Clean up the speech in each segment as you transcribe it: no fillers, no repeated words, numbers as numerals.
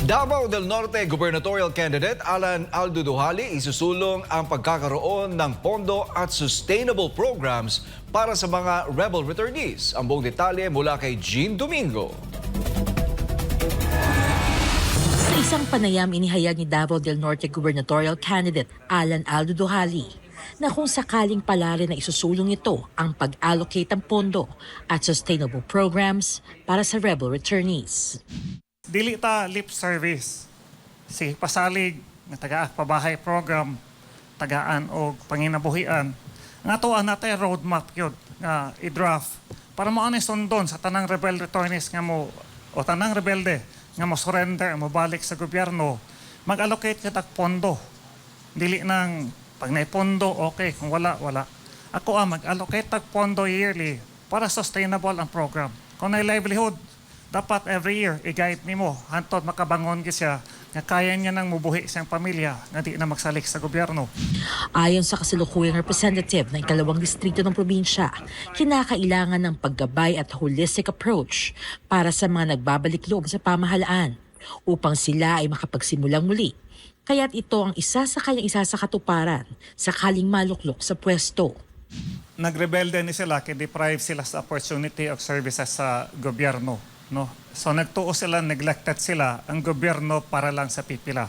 Davao del Norte gubernatorial candidate Alan Aldo Duhali isusulong ang pagkakaroon ng pondo at sustainable programs para sa mga rebel returnees. Ang buong detalye mula kay Jean Domingo. Sa isang panayam, inihayag ni Davao del Norte gubernatorial candidate Alan Aldo Duhali na kung sakaling palarin na isusulong ito ang pag-allocate ng pondo at sustainable programs para sa rebel returnees. Dili ta lip service. Si pasalig nga taga-pabahay program, tagaan o panginabuhian. Nga to natin roadmap yun nga i-draft para mo ano sundon sa tanang rebel returnees nga mo o tanang rebelde nga mo surrender, mo balik sa gobyerno, mag-allocate kita pondo. Dili nang pag naipondo, okay. Kung wala, wala. Ako mag-allocate tag pondo yearly para sustainable ang program. Kung na livelihood, dapat every year, i-guide ni mo. Hantod makabangon siya nga kaya niya nang mubuhi siyang pamilya nga di na magsalik sa gobyerno. Ayon sa kasalukuyang representative ng ikalawang distrito ng probinsya, kinakailangan ng paggabay at holistic approach para sa mga nagbabalik loob sa pamahalaan upang sila ay makapagsimulang muli. Kaya't ito ang isa sa kanyang katuparan sakaling maluklok sa pwesto. Nagrebelde ni sila, deprive sila sa opportunity of services sa gobyerno. No? So nagtuo sila, neglected sila ang gobyerno para lang sa pipila.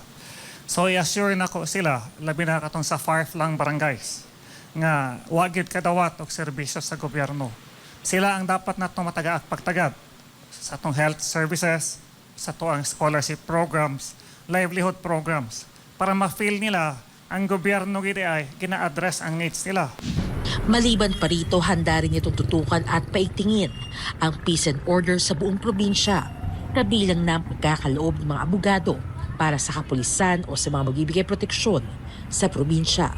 So i-assure na ko sila, labi na katong sa far-flung barangays, nga wagid kadawat og serbisyo sa gobyerno. Sila ang dapat na mataga at pagtagad sa atong health services, sa tuang scholarship programs, livelihood programs, para ma-feel nila ang gobyerno gidi ay gina-address ang needs nila. Maliban pa rito, handa rin itong tutukan at paigtingin ang peace and order sa buong probinsya, kabilang na ang pagkakaloob ng mga abogado para sa kapulisan o sa mga magbibigay proteksyon sa probinsya.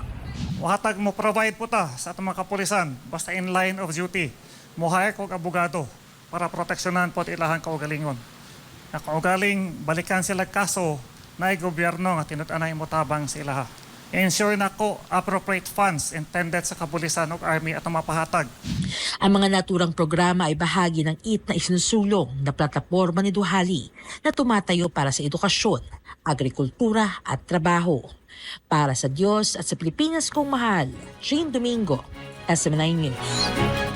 Hatag mo provide po ta sa atong mga kapulisan, basta in line of duty. Mo hire kog abogado para proteksyonan po ilahang kaugalingon. Na kaugaling balikan sila kaso na gobyerno nga tinud-anay mo tabang sa ilaha. Ensure na ko appropriate funds intended sa kapulisan o army at mapahatag. Ang mga naturang programa ay bahagi ng IT na isinusulong na plataporma ni Duhali na tumatayo para sa edukasyon, agrikultura at trabaho. Para sa Diyos at sa Pilipinas kong mahal, Jean Domingo, SM9 News.